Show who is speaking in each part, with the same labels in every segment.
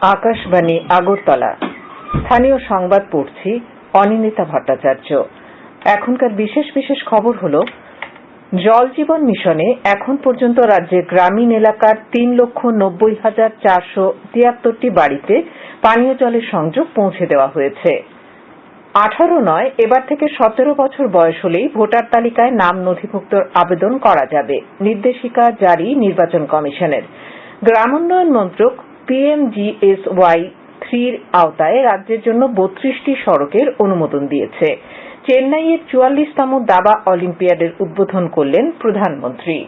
Speaker 1: আকাশবাণী আগরতলা। স্থানীয় সংবাদ পড়ছি অনিন্দিতা ভট্টাচার্য। এখনকার বিশেষ বিশেষ খবর হল, জল জীবন মিশনে এখন পর্যন্ত রাজ্যের গ্রামীণ এলাকার ৩,৯০,৪৭৩টি বাড়িতে পানীয় জলের সংযোগ পৌঁছে দেওয়া হয়েছে। 18 নয়, এবার থেকে 17 বছর বয়স হলেই ভোটার তালিকায় নাম নথিভুক্তর আবেদন করা যাবে। নির্দেশিকা জারি নির্বাচন কমিশনের। গ্রামোন্নয়ন মন্ত্রক PMGSY 3-র আওতায় রাজ্যের জন্য 32টি সড়কের অনুমোদন দিয়েছে। চেন্নাইয়ের 44তম দাবা অলিম্পিয়াডের উদ্বোধন করলেন প্রধানমন্ত্রী।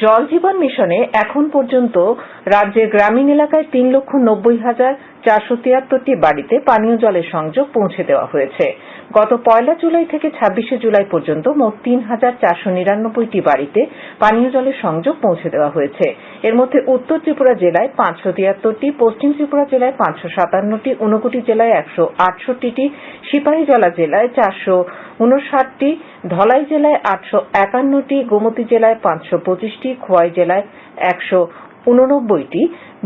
Speaker 1: জল জীবন মিশনে এখন পর্যন্ত রাজ্যের গ্রামীণ এলাকায় ৩,৯০,৪৭৩টি বাড়িতে পানীয় জলের সংযোগ পৌঁছে দেওয়া হয়েছে। গত 1 জুলাই থেকে 26 জুলাই পর্যন্ত মোট ৩,৪৯৯টি বাড়িতে পানীয় জলের সংযোগ পৌঁছে দেওয়া হয়েছে। এর মধ্যে উত্তর ত্রিপুরা জেলায় 573টি, পশ্চিম ত্রিপুরা জেলায় 557টি, ঊনকোটি জেলায় 168টি, সিপাহীজলা জেলায় 459টি, ধলাই জেলায় 851টি, গোমতী জেলায় 525টি, খোয়াই জেলায় 189টি,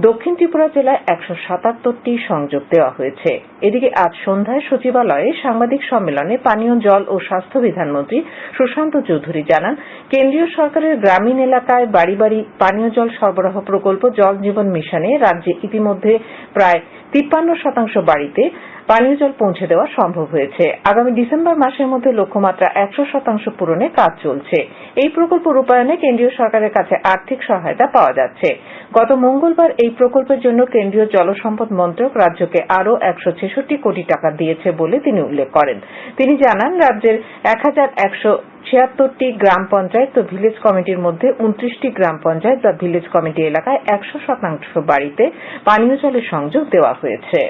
Speaker 1: দক্ষিণ ত্রিপুরা জেলায় 177টি সংযোগ দেওয়া হয়েছে। এদিকে আজ সন্ধ্যায় সচিবালয়ে সাংবাদিক সম্মেলনে পানীয় জল ও স্বাস্থ্য বিধানমন্ত্রী সুশান্ত চৌধুরী জানান, কেন্দ্রীয় সরকারের গ্রামীণ এলাকায় বাড়ি বাড়ি পানীয় জল সরবরাহ প্রকল্প জল জীবন মিশনে রাজ্যে ইতিমধ্যে প্রায় 53% বাড়িতে পানীয় জল পৌঁছে দেওয়া সম্ভব হয়েছে। আগামী ডিসেম্বর মাসের মধ্যে লক্ষ্যমাত্রা 100% পূরণে কাজ চলছে। এই প্রকল্প রূপায়ণে কেন্দ্রীয় সরকারের কাছে আর্থিক সহায়তা পাওয়া যাচ্ছে। গত মঙ্গলবার এই প্রকল্পের জন্য কেন্দ্রীয় জলসম্পদ মন্ত্রক রাজ্যকে আরও 166 কোটি টাকা দিয়েছে বলে তিনি উল্লেখ করেন। তিনি জানান, রাজ্যের 1176টি গ্রাম পঞ্চায়েত ও ভিলেজ কমিটির মধ্যে 29টি গ্রাম পঞ্চায়েত বা ভিলেজ কমিটি এলাকায় 100% বাড়িতে পানীয় জলের সংযোগ দেওয়া হয়েছে।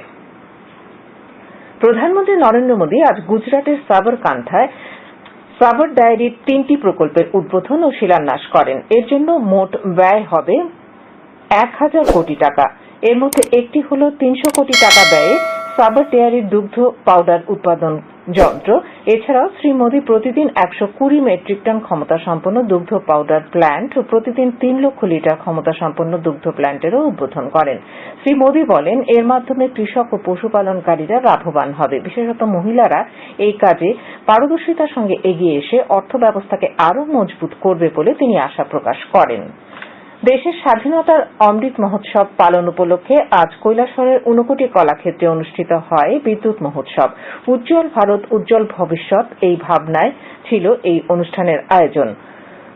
Speaker 1: প্রধানমন্ত্রী নরেন্দ্র মোদী আজ গুজরাটের সাবরকান্থায় সাবর ডায়েরির 3টি প্রকল্পের উদ্বোধন ও শিলান্যাস করেন। এর জন্য মোট ব্যয় হবে 1000 কোটি টাকা। এর মধ্যে একটি হল 300 কোটি টাকা ব্যয়ে সাবর ডেয়ারির দুগ্ধ পাউডার উৎপাদন যন্ত্র। এছাড়াও শ্রী মোদী প্রতিদিন 120 মেট্রিক টন ক্ষমতা সম্পন্ন দুগ্ধ পাউডার প্ল্যান্ট ও প্রতিদিন 3 লক্ষ লিটার ক্ষমতা সম্পন্ন দুগ্ধ প্ল্যান্টেরও উদ্বোধন করেন। শ্রী মোদী বলেন, এর মাধ্যমে কৃষক ও পশুপালনকারীরা লাভবান হবে। বিশেষত মহিলারা এই কাজে পারদর্শিতার সঙ্গে এগিয়ে এসে অর্থ ব্যবস্থাকে আরও মজবুত করবে বলে তিনি আশা প্রকাশ করেন। দেশের স্বাধীনতার অমৃত মহোৎসব পালন উপলক্ষে আজ কৈলাসহরের ঊনকোটি কলাক্ষেত্রে অনুষ্ঠিত হয় বিদ্যুৎ মহোৎসব। উজ্জ্বল ভারত উজ্জ্বল ভবিষ্যৎ এই ভাবনায় ছিল এই অনুষ্ঠানের আয়োজন।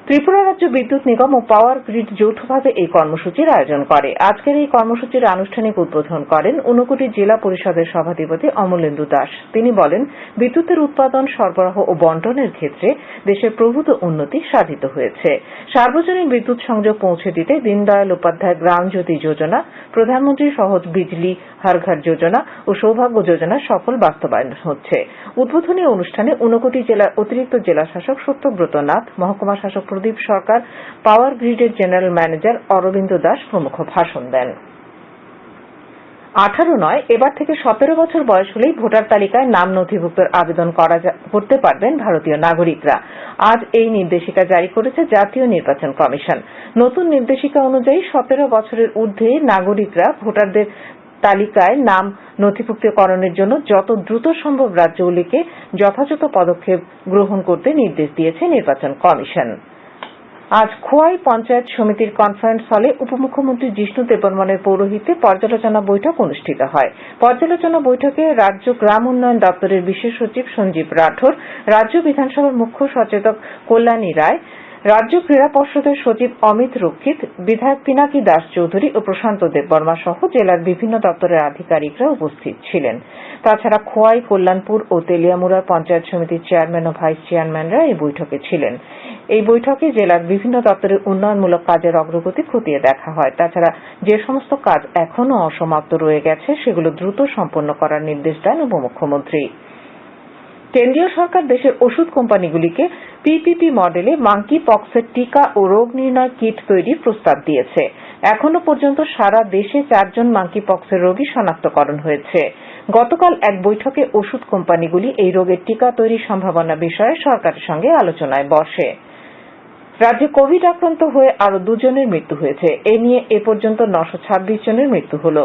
Speaker 1: ত্রিপুরা রাজ্য বিদ্যুৎ নিগম ও পাওয়ার গ্রিড যৌথভাবে এই কর্মসূচির আয়োজন করে। আজকের এই কর্মসূচির আনুষ্ঠানিক উদ্বোধন করেন ঊনকোটি জেলা পরিষদের সভাধিপতি অমলেন্দু দাস। তিনি বলেন, বিদ্যুতের উৎপাদন, সরবরাহ ও বন্টনের ক্ষেত্রে দেশের প্রভূত উন্নতি সাধিত হয়েছে। সার্বজনীন বিদ্যুৎ সংযোগ পৌঁছে দিতে দীনদয়াল উপাধ্যায় গ্রাম জ্যোতি যোজনা, প্রধানমন্ত্রী সহজ বিজলি হর ঘর যোজনা ও সৌভাগ্য যোজনা সফল বাস্তবায়ন হচ্ছে। উদ্বোধনী অনুষ্ঠানে ঊনকোটি জেলার অতিরিক্ত জেলা শাসক সত্যব্রত নাথ, মহকুমা শাসক প্রদীপ সরকার, পাওয়ার গ্রিডের জেনারেল ম্যানেজার অরবিন্দ দাস প্রমুখ ভাষণ দেন। 18 নয়, এবার থেকে 17 বছর বয়স হলেই ভোটার তালিকায় নাম নথিভুক্তর আবেদন করতে পারবেন ভারতীয় নাগরিকরা। আজ এই নির্দেশিকা জারি করেছে জাতীয় নির্বাচন কমিশন। নতুন নির্দেশিকা অনুযায়ী 17 বছরের ঊর্ধ্বে নাগরিকরা ভোটারদের তালিকায় নাম নথিভুক্তিকরণের জন্য যত দ্রুত সম্ভব রাজ্যগুলিকে যথাযথ পদক্ষেপ গ্রহণ করতে নির্দেশ দিয়েছে নির্বাচন কমিশন। আজ খোয়াই পঞ্চায়েত সমিতির কনফারেন্স হলে উপমুখ্যমন্ত্রী যিষ্ণু দেববর্মনের পৌরোহিত্যে পর্যালোচনা বৈঠক অনুষ্ঠিত হয়। পর্যালোচনা বৈঠকে রাজ্য গ্রাম উন্নয়ন দপ্তরের বিশেষ সচিব সঞ্জীব রাঠোর, রাজ্য বিধানসভার মুখ্য সচেতক কল্যাণী রায়, রাজ্য ক্রীড়া পর্ষদের সচিব অমিত রক্ষিত, বিধায়ক পিনাকি দাস চৌধুরী ও প্রশান্ত দেববর্মা সহ জেলার বিভিন্ন দপ্তরের আধিকারিকরা উপস্থিত ছিলেন। তাছাড়া খোয়াই, কল্যাণপুর ও তেলিয়ামুড়ার পঞ্চায়েত সমিতির চেয়ারম্যান ও ভাইস চেয়ারম্যানরা এই বৈঠকে ছিলেন। এই বৈঠকে জেলার বিভিন্ন দপ্তরের উন্নয়নমূলক কাজের অগ্রগতি খতিয়ে দেখা হয়। তাছাড়া যে সমস্ত কাজ এখনও অসমাপ্ত রয়ে গেছে সেগুলো দ্রুত সম্পন্ন করার নির্দেশ দেন উপমুখ্যমন্ত্রী। কেন্দ্রীয় সরকার দেশের ওষুধ কোম্পানিগুলিকে পিপিপি মডেলে মাঙ্কি পক্সের টিকা ও রোগ নির্ণয় কিট তৈরির প্রস্তাব দিয়েছে। এখনো পর্যন্ত সারা দেশে 4 জন মাঙ্কি পক্সের রোগী শনাক্তকরণ হয়েছে। গতকাল এক বৈঠকে ওষুধ কোম্পানিগুলি এই রোগের টিকা তৈরির সম্ভাবনা বিষয়ে সরকারের সঙ্গে আলোচনায় বসে। রাজ্যে কোভিড আক্রান্ত হয়ে আরো 2 জনের মৃত্যু হয়েছে। এ নিয়ে এ পর্যন্ত 926 জনের মৃত্যু হল।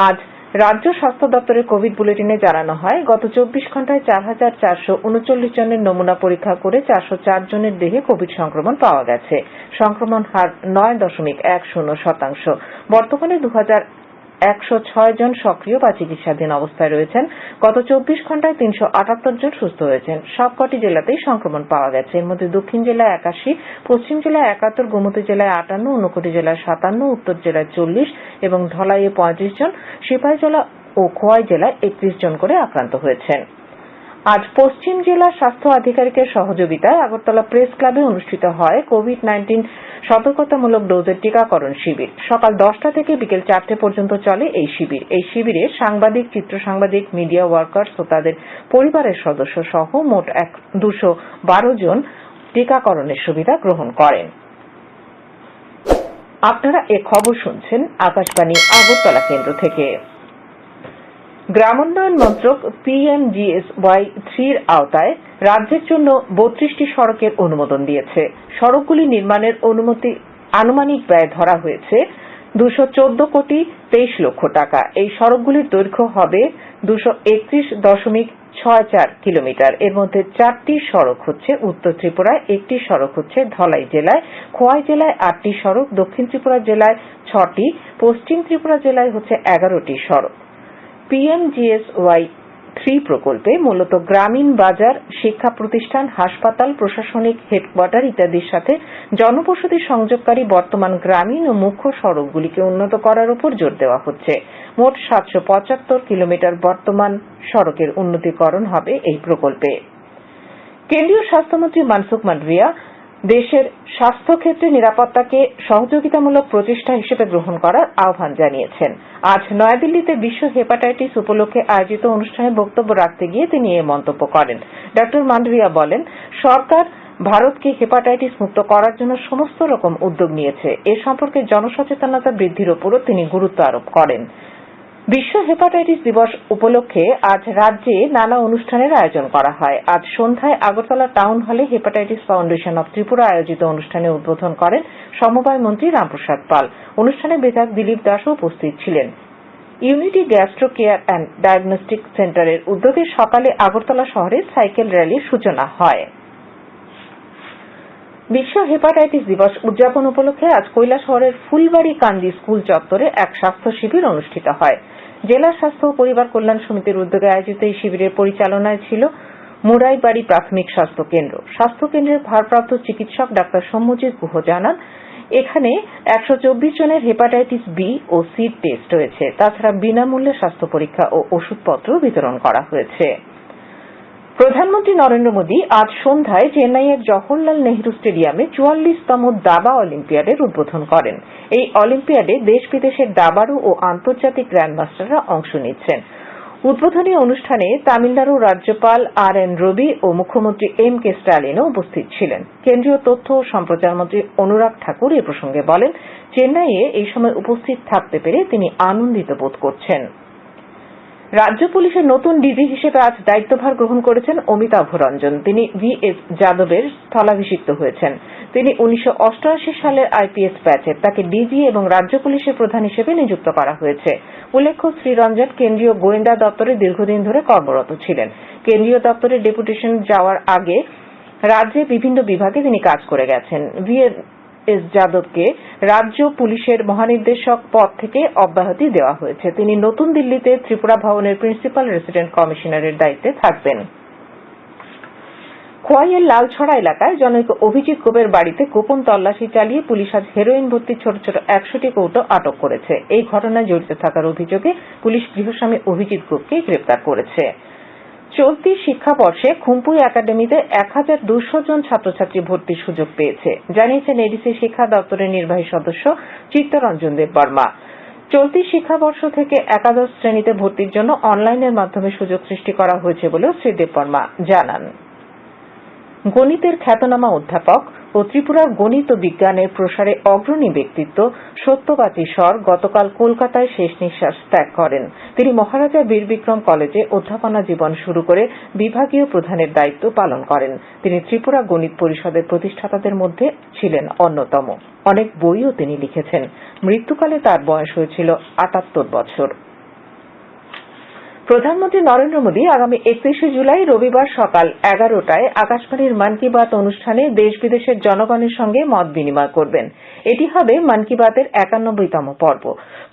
Speaker 1: আজ রাজ্য স্বাস্থ্য দপ্তরের কোভিড বুলেটিনে জানানো হয়, গত 24 ঘন্টায় 4439 জনের নমুনা পরীক্ষা করে 404 জনের দেহে কোভিড সংক্রমণ পাওয়া গেছে। সংক্রমণ হার 9.10%। বর্তমানে 2106 জন সক্রিয় বা চিকিৎসাধীন অবস্থায় রয়েছেন। গত 24 ঘন্টায় 378 জন সুস্থ হয়েছেন। সবকটি জেলাতেই সংক্রমণ পাওয়া গেছে। এর মধ্যে দক্ষিণ জেলায় 81, পশ্চিম জেলায় 71, গোমতী জেলায় 58, ঊনকোটি জেলায় 57, উত্তর জেলায় 40 এবং ধলাইয়ে 35 জন, সিপাহীজলা ও খোয়াই জেলায় 31 জন করে আক্রান্ত হয়েছেন। আজ পশ্চিম জেলা স্বাস্থ্য আধিকারিকের সহযোগিতায় আগরতলা প্রেস ক্লাবে অনুষ্ঠিত হয় কোভিড-19 সতর্কতামূলক ডোজের টিকাকরণ শিবির। সকাল 10টা থেকে বিকেল 4টে পর্যন্ত চলে এই শিবির। এই শিবিরে সাংবাদিক, চিত্র সাংবাদিক, মিডিয়া ওয়ার্কার্স ও তাদের পরিবারের সদস্য সহ মোট 212 জন টিকাকরণের সুবিধা গ্রহণ করেন। আপনারা এ খবর শুনছেন আকাশবাণী আগরতলা কেন্দ্র থেকে। গ্রামোন্নয়ন মন্ত্রক PMGSY-3 আওতায় রাজ্যের জন্য 32টি সড়কের অনুমোদন দিয়েছে। সড়কগুলি নির্মাণের আনুমানিক ব্যয় ধরা হয়েছে 214 কোটি 23 লক্ষ টাকা। এই সড়কগুলির দৈর্ঘ্য হবে 231.64 কিলোমিটার। এর মধ্যে 4টি সড়ক হচ্ছে উত্তর ত্রিপুরায়, 1টি সড়ক হচ্ছে ধলাই জেলায়, খোয়াই জেলায় 8টি সড়ক, দক্ষিণ ত্রিপুরা জেলায় 6টি, পশ্চিম ত্রিপুরা জেলায় হচ্ছে 11টি সড়ক। PMGSY-3 প্রকল্পে মূলত গ্রামীণ বাজার, শিক্ষা প্রতিষ্ঠান, হাসপাতাল, প্রশাসনিক হেডকোয়ার্টার ইত্যাদির সাথে জনবসতি সংযোগকারী বর্তমান গ্রামীণ ও মুখ্য সড়কগুলিকে উন্নত করার উপর জোর দেওয়া হচ্ছে। মোট 775 কিলোমিটার বর্তমান সড়কের উন্নতীকরণ হবে এই প্রকল্পে। কেন্দ্রীয় স্বাস্থ্যমন্ত্রী মনসুখ মান্ডভিয়া দেশের স্বাস্থ্যক্ষেত্রে নিরাপত্তাকে সহযোগিতামূলক প্রচেষ্টা হিসেবে গ্রহণ করার আহ্বান জানিয়েছেন। আজ নয়াদিল্লিতে বিশ্ব হেপাটাইটিস উপলক্ষে আয়োজিত অনুষ্ঠানে বক্তব্য রাখতে গিয়ে তিনি এ মন্তব্য করেন। ডা মান্ডভিয়া বলেন, সরকার ভারতকে হেপাটাইটিস মুক্ত করার জন্য সমস্ত রকম উদ্যোগ নিয়েছে। এ সম্পর্কে জনসচেতনতা বৃদ্ধির উপরও তিনি গুরুত্ব আরোপ করেন। বিশ্ব হেপাটাইটিস দিবস উপলক্ষে আজ রাজ্যে নানা অনুষ্ঠানের আয়োজন করা হয়। আজ সন্ধ্যায় আগরতলা টাউন হলে হেপাটাইটিস ফাউন্ডেশন অব ত্রিপুরা আয়োজিত অনুষ্ঠানে উদ্বোধন করেন সমবায় মন্ত্রী রামপ্রসাদ পাল। অনুষ্ঠানে বিধায়ক দিলীপ দাসও উপস্থিত ছিলেন। Unity gastro care and diagnostic সেন্টারের উদ্যোগে সকালে আগরতলা শহরে সাইকেল র্যালির সূচনা হয়। বিশ্ব হেপাটাইটিস দিবস উদযাপন উপলক্ষে আজ কৈলাসহরের ফুলবাড়ি কান্দি স্কুল চত্বরে এক স্বাস্থ্য শিবির অনুষ্ঠিত হয়। জেলা স্বাস্থ্য ও পরিবার কল্যাণ সমিতির উদ্যোগে আয়োজিত এই শিবিরের পরিচালনায় ছিল মুরাইবাড়ি প্রাথমিক স্বাস্থ্য কেন্দ্র। স্বাস্থ্য কেন্দ্রের ভারপ্রাপ্ত চিকিৎসক ডাক্তার সৌম্যজিৎ গুহ জানান, এখানে 124 জনের হেপাটাইটিস বি ও সি টেস্ট হয়েছে। তাছাড়া বিনামূল্যে স্বাস্থ্য পরীক্ষা ও ওষুধপত্র বিতরণ করা হয়েছে। প্রধানমন্ত্রী নরেন্দ্র মোদী আজ সন্ধ্যায় চেন্নাইয়ের জওহরলাল নেহরু স্টেডিয়ামে 44তম দাবা অলিম্পিয়াডের উদ্বোধন করেন। এই অলিম্পিয়াডে দেশ বিদেশের দাবাড়ু ও আন্তর্জাতিক গ্র্যান্ডমাস্টাররা অংশ নিচ্ছেন। উদ্বোধনী অনুষ্ঠানে তামিলনাড়ু রাজ্যপাল RN রবি ও মুখ্যমন্ত্রী MK স্ট্যালিনও উপস্থিত ছিলেন। কেন্দ্রীয় তথ্য ও সম্প্রচার মন্ত্রী অনুরাগ ঠাকুর এ প্রসঙ্গে বলেন, চেন্নাইয়ে এই সময় উপস্থিত থাকতে পেরে তিনি আনন্দিত বোধ করছেন। রাজ্য পুলিশের নতুন ডিজি হিসেবে আজ দায়িত্বভার গ্রহণ করেছেন অমিতাভ রঞ্জন। তিনি VS যাদবের স্থলাভিষিক্ত হয়েছেন। তিনি 1988 সালের IPS ব্যাচের। তাকে ডিজি এবং রাজ্য পুলিশের প্রধান হিসেবে নিযুক্ত করা হয়েছে। উল্লেখ্য, শ্রী রঞ্জন কেন্দ্রীয় গোয়েন্দা দপ্তরে দীর্ঘদিন ধরে কর্মরত ছিলেন। কেন্দ্রীয় দপ্তরে ডেপুটেশন যাওয়ার আগে রাজ্যে বিভিন্ন বিভাগে তিনি কাজ করে গেছেন। VS যাদবকে রাজ্য পুলিশের মহানির্দেশক পদ থেকে অব্যাহতি দেওয়া হয়েছে। তিনি নতুন দিল্লিতে ত্রিপুরা ভবনের প্রিন্সিপাল রেসিডেন্ট কমিশনারের দায়িত্বে থাকবেন। খোয়াইয়ের লালছড়া এলাকায় জনৈক অভিজিৎ গোপের বাড়িতে গোপন তল্লাশি চালিয়ে পুলিশ আজ হেরোইন ভর্তি ছোট ছোট 100টি কৌটো আটক করেছে। এই ঘটনায় জড়িত থাকার অভিযোগে পুলিশ গৃহস্বামী অভিজিৎ গোপকে গ্রেপ্তার করেছে। চলতি শিক্ষাবর্ষে খুম্পুই একাডেমিতে 1200 জন ছাত্রছাত্রী ভর্তির সুযোগ পেয়েছে, জানিয়েছেন এডিসি শিক্ষা দপ্তরের নির্বাহী সদস্য চিত্তরঞ্জন দেববর্মা। চলতি শিক্ষাবর্ষ থেকে একাদশ শ্রেণীতে ভর্তির জন্য অনলাইনের মাধ্যমে সুযোগ সৃষ্টি করা হয়েছে বলেও শ্রী দেববর্মা জানান। গণিতের খ্যাতনামা অধ্যাপক ও ত্রিপুরার গণিত ও বিজ্ঞানের প্রসারে অগ্রণী ব্যক্তিত্ব সত্যবাচী স্বর গতকাল কলকাতায় শেষ নিঃশ্বাস ত্যাগ করেন। তিনি মহারাজা বীরবিক্রম কলেজে অধ্যাপনা জীবন শুরু করে বিভাগীয় প্রধানের দায়িত্ব পালন করেন। তিনি ত্রিপুরা গণিত পরিষদের প্রতিষ্ঠাতাদের মধ্যে ছিলেন অন্যতম। অনেক বইও তিনি লিখেছেন। মৃত্যুকালে তার বয়স হয়েছিল ৭৮ বছর। প্রধানমন্ত্রী নরেন্দ্র মোদী আগামী ৩১শে জুলাই রবিবার সকাল ১১টায় আকাশবাণীর মন কি বাত অনুষ্ঠানে দেশ বিদেশের জনগণের সঙ্গে মত বিনিময় করবেন। এটি হবে মন কি বাতের ৯১তম পর্ব।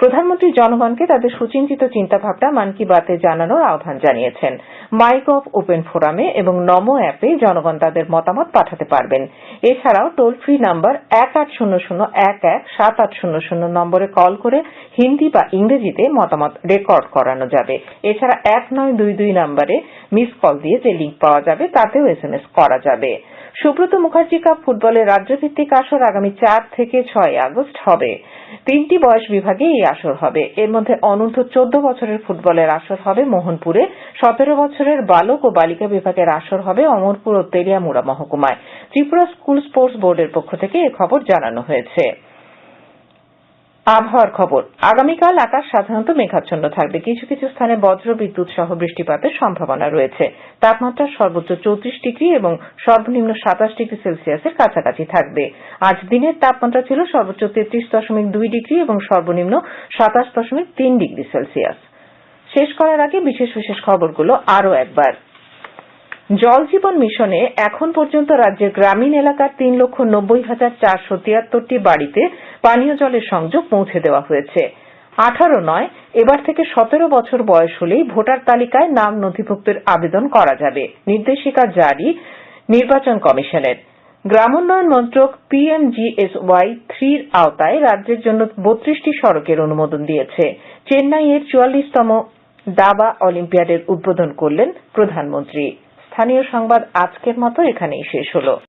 Speaker 1: প্রধানমন্ত্রী জনগণকে তাদের সুচিন্তিত চিন্তাভাবনা মন কি বাতে জানানোর আহ্বান জানিয়েছেন। মাইগভ ওপেন ফোরামে এবং নমো অ্যাপে জনগণ তাদের মতামত পাঠাতে পারবেন। এছাড়াও টোল ফ্রি নম্বর ১৮০০১১৭৮০০ নম্বরে কল করে হিন্দি বা ইংরেজিতে মতামত রেকর্ড করানো যাবে। এছাড়া ১৯২২ নম্বরে মিস কল দিয়ে যে লিঙ্ক পাওয়া যাবে তাতেও SMS করা যাবে। সুব্রত মুখার্জি কাপ ফুটবলের রাজ্যভিত্তিক আসর আগামী ৪ থেকে ৬ আগস্ট হবে। ৩টি বয়স বিভাগে এই আসর হবে। এর মধ্যে অনূর্ধ্ব ১৪ বছরের ফুটবলের আসর হবে মোহনপুরে, ১৭ বছরের বালক ও বালিকা বিভাগের আসর হবে অমরপুর ও তেলিয়ামুড়া মহকুমায়। ত্রিপুরা স্কুল স্পোর্টস বোর্ডের পক্ষ থেকে এ খবর জানানো হয়েছে। আবহাওয়ার খবর। আগামীকাল আকাশ সাধারণত মেঘাচ্ছন্ন থাকবে। কিছু কিছু স্থানে বজ্র বিদ্যুৎ সহ বৃষ্টিপাতের সম্ভাবনা রয়েছে। তাপমাত্রা সর্বোচ্চ ৩৪ ডিগ্রি এবং সর্বনিম্ন ২৭ ডিগ্রি সেলসিয়াসের কাছাকাছি থাকবে। আজ দিনের তাপমাত্রা ছিল সর্বোচ্চ ৩৩.২ ডিগ্রি এবং সর্বনিম্ন ২৭.৩ ডিগ্রি সেলসিয়াস। শেষ করার আগে বিশেষ বিশেষ খবরগুলো আরও একবার। জল জীবন মিশনে এখন পর্যন্ত রাজ্যের গ্রামীণ এলাকার ৩,৯০,৪৭৩টি বাড়িতে পানীয় জলের সংযোগ পৌঁছে দেওয়া হয়েছে। ১৮ নয়, এবার থেকে ১৭ বছর বয়স হলেই ভোটার তালিকায় নাম নথিভুক্তের আবেদন করা যাবে। নির্দেশিকা জারি নির্বাচন কমিশনের। গ্রামোন্নয়ন মন্ত্রক PMGSY-3 র আওতায় রাজ্যের জন্য ৩২টি সড়কের অনুমোদন দিয়েছে। চেন্নাইয়ের ৪৪তম দাবা অলিম্পিয়াডের উদ্বোধন করলেন প্রধানমন্ত্রী। স্থানীয় সংবাদ আজকের মতো এখানেই শেষ হলো।